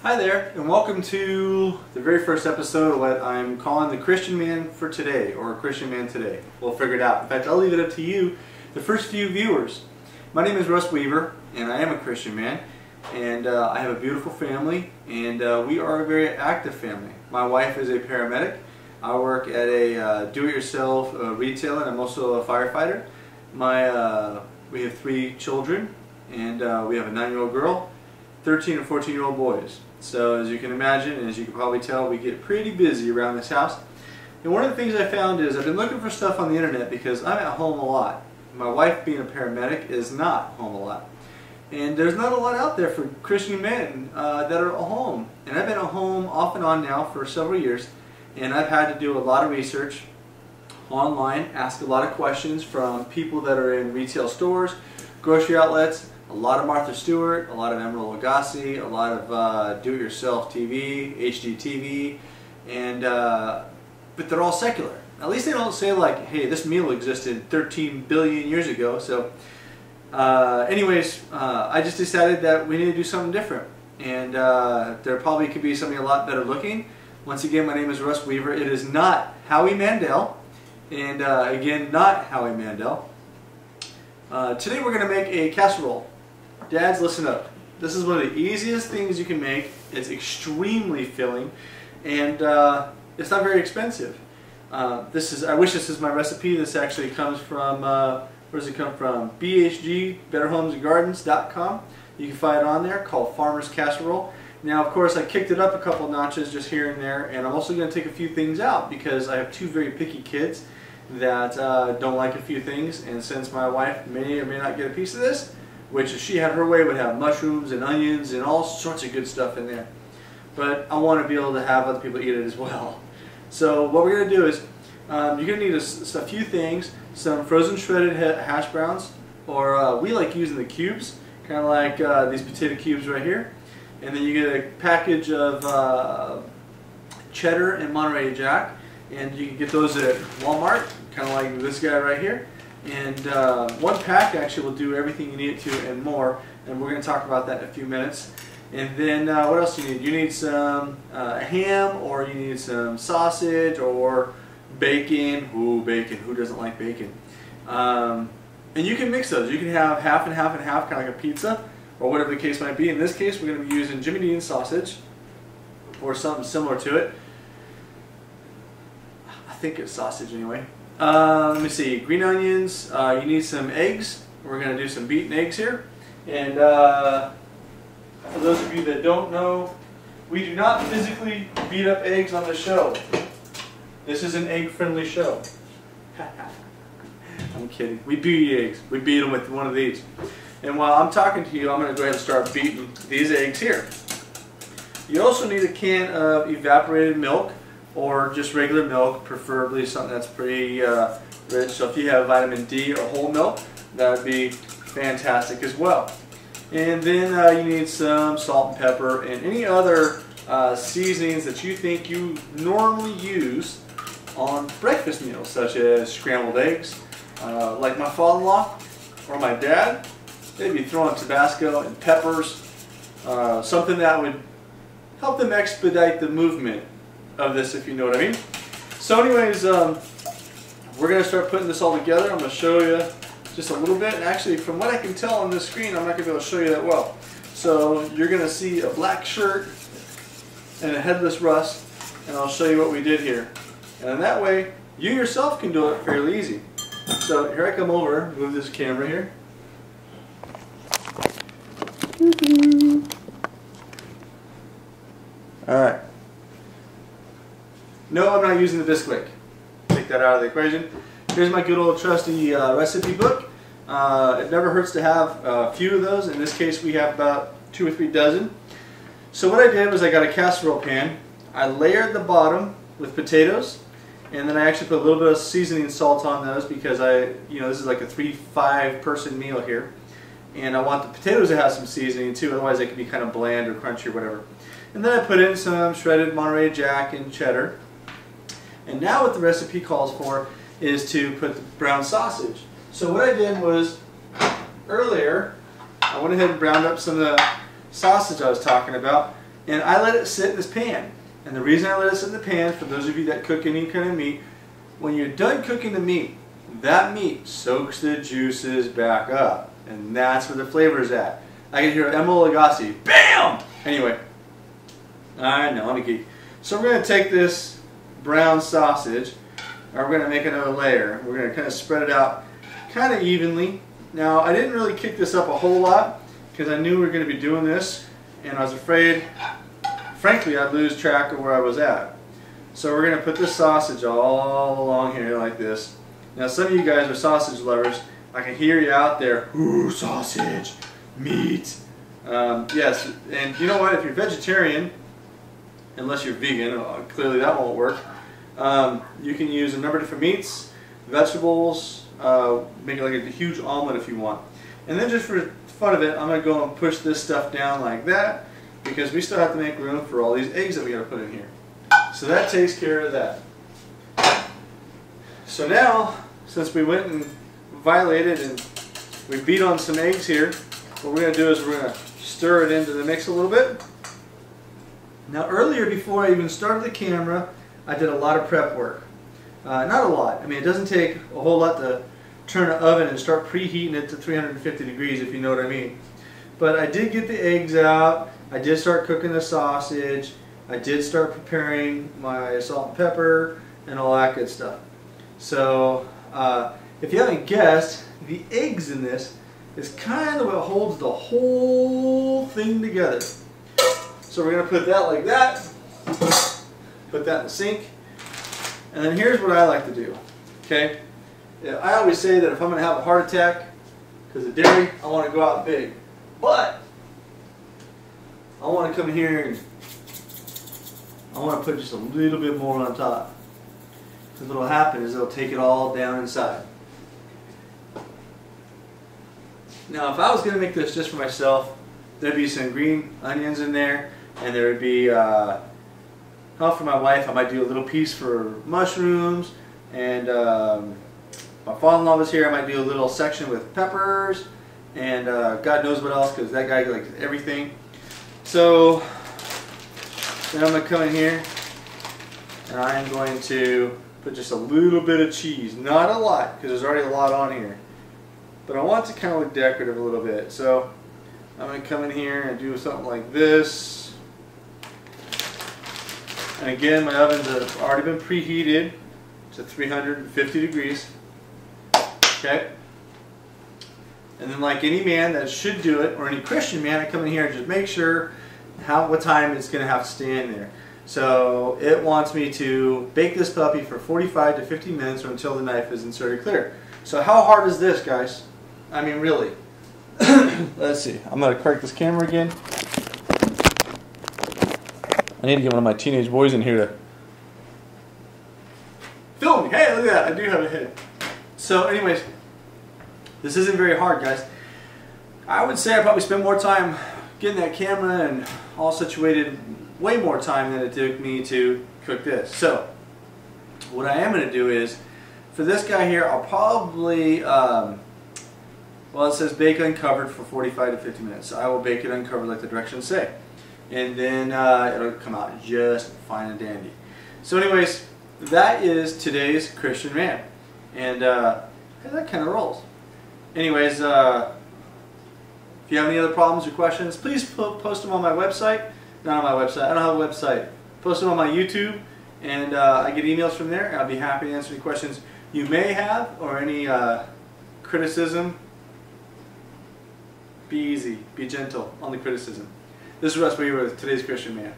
Hi there, and welcome to the very first episode of what I'm calling the Christian Man for Today, or Christian Man Today. We'll figure it out. In fact, I'll leave it up to you, the first few viewers. My name is Russ Weaver, and I am a Christian man, and I have a beautiful family, and we are a very active family. My wife is a paramedic. I work at a do-it-yourself retailer, and I'm also a firefighter. We have 3 children, and we have a 9-year-old girl, 13 and 14-year-old boys. So as you can imagine, and as you can probably tell, we get pretty busy around this house. And one of the things I found is I've been looking for stuff on the internet because I'm at home a lot. My wife, being a paramedic, is not home a lot. And there's not a lot out there for Christian men that are at home. And I've been at home off and on now for several years, and I've had to do a lot of research online, ask a lot of questions from people that are in retail stores, grocery outlets, a lot of Martha Stewart, a lot of Emerald Lagasse, a lot of do-it-yourself TV, HDTV, and but they're all secular. At least they don't say like, hey, this meal existed 13 billion years ago. So anyways, I just decided that we need to do something different, and there probably could be something a lot better looking. Once again, my name is Russ Weaver. It is not Howie Mandel, and again, not Howie Mandel. Today we're going to make a casserole. Dads, listen up. This is one of the easiest things you can make. It's extremely filling, and it's not very expensive. I wish this is my recipe. This actually comes from, where does it come from? BHG, BetterHomesAndGardens.com. You can find it on there, called Farmer's Casserole. Now, of course, I kicked it up a couple notches just here and there, and I'm also going to take a few things out because I have 2 very picky kids that don't like a few things, and since my wife may or may not get a piece of this, which if she had her way would have mushrooms and onions and all sorts of good stuff in there, but I want to be able to have other people eat it as well. So what we're going to do is you're going to need a few things: some frozen shredded hash browns, or we like using the cubes, kind of like these potato cubes right here, and then you get a package of cheddar and Monterey Jack, and you can get those at Walmart, kind of like this guy right here. And 1 pack actually will do everything you need it to and more, and we're going to talk about that in a few minutes. And then what else do you need? You need some ham, or you need some sausage, or bacon. Ooh, bacon. Who doesn't like bacon? And you can mix those. You can have half and half and half, kind of like a pizza, or whatever the case might be. In this case, we're going to be using Jimmy Dean sausage, or something similar to it. I think it's sausage anyway. Let me see, green onions, you need some eggs. We're going to do some beaten eggs here. And for those of you that don't know, we do not physically beat up eggs on the show. This is an egg-friendly show. I'm kidding. We beat eggs. We beat them with one of these. And while I'm talking to you, I'm going to go ahead and start beating these eggs here. You also need a can of evaporated milk, or just regular milk, preferably something that's pretty rich. So if you have vitamin D or whole milk, that would be fantastic as well. And then you need some salt and pepper and any other seasonings that you think you normally use on breakfast meals, such as scrambled eggs. Like my father-in-law or my dad, they'd be throwing Tabasco and peppers, something that would help them expedite the movement of this, if you know what I mean. So anyways, we're going to start putting this all together. I'm going to show you just a little bit, and actually from what I can tell on this screen, I'm not going to be able to show you that well. So you're going to see a black shirt and a headless Russ, and I'll show you what we did here. And that way, you yourself can do it fairly easy. So here I come over, move this camera here. Alright. No, I'm not using the Bisquick. Take that out of the equation. Here's my good old trusty recipe book. It never hurts to have a few of those. In this case, we have about 2 or 3 dozen. So what I did was I got a casserole pan. I layered the bottom with potatoes, and then I actually put a little bit of seasoning salt on those because this is like a 3-5 person meal here, and I want the potatoes to have some seasoning too. Otherwise, they can be kind of bland or crunchy or whatever. And then I put in some shredded Monterey Jack and cheddar. And now what the recipe calls for is to put the brown sausage. So what I did was, earlier, I went ahead and browned up some of the sausage I was talking about, And I let it sit in this pan. And the reason I let it sit in the pan, for those of you that cook any kind of meat, when you're done cooking the meat, that meat soaks the juices back up. And that's where the flavor is at. I can hear Emma Lagasse, BAM! Anyway, I know, I'm a geek. So we're going to take this brown sausage, and we're going to make another layer. We're going to kind of spread it out kind of evenly. Now, I didn't really kick this up a whole lot because I knew we were going to be doing this, and I was afraid, frankly, I'd lose track of where I was at. So we're going to put this sausage all along here like this. Now, some of you guys are sausage lovers. I can hear you out there. Ooh, sausage, meat. Yes, and you know what? If you're vegetarian, unless you're vegan, clearly that won't work. You can use a number of different meats, vegetables, make it like a huge omelet if you want. And then just for fun of it, I'm going to go and push this stuff down like that, because we still have to make room for all these eggs that we got to put in here. So that takes care of that. So now, since we went and violated and we beat on some eggs here, what we're going to do is we're going to stir it into the mix a little bit. Now earlier, before I even started the camera, I did a lot of prep work. Not a lot. I mean, it doesn't take a whole lot to turn an oven and start preheating it to 350 degrees, if you know what I mean. But I did get the eggs out. I did start cooking the sausage. I did start preparing my salt and pepper and all that good stuff. So, if you haven't guessed, the eggs in this is kind of what holds the whole thing together. So we're going to put that like that, put that in the sink, and then here's what I like to do. Okay, yeah, I always say that if I'm going to have a heart attack because of dairy, I want to go out big. But I want to come in here and I want to put just a little bit more on top. Because what will happen is it'll take it all down inside. Now, if I was going to make this just for myself, there'd be some green onions in there, and there would be, for my wife, I might do a little piece for mushrooms, and my father-in-law was here, I might do a little section with peppers, and God knows what else, because that guy likes everything. So, then I'm going to come in here, and I am going to put just a little bit of cheese, not a lot, because there's already a lot on here. But I want it to kind of look decorative a little bit. So I'm going to come in here and do something like this. And again, my ovens have already been preheated to 350 degrees. Okay? And then like any man that should do it, or any Christian man, I come in here and just make sure what time it's going to have to stay in there. So it wants me to bake this puppy for 45 to 50 minutes or until the knife is inserted clear. So how hard is this, guys? I mean, really. Let's see. I'm going to crank this camera again. I need to get one of my teenage boys in here to film me. Hey, look at that. I do have a head. So anyways, this isn't very hard, guys. I would say I probably spent more time getting that camera and all situated, way more time than it took me to cook this. So what I am going to do is, for this guy here, I'll probably, well, it says bake uncovered for 45 to 50 minutes. So I will bake it uncovered like the directions say. And then it'll come out just fine and dandy. So anyways, that is today's Christian man. And that kind of rolls. Anyways, if you have any other problems or questions, please post them on my website. Not on my website. I don't have a website. Post them on my YouTube. And I get emails from there. And I'll be happy to answer any questions you may have or any criticism. Be easy. Be gentle on the criticism. This is Russ Weaver with today's Christian Man.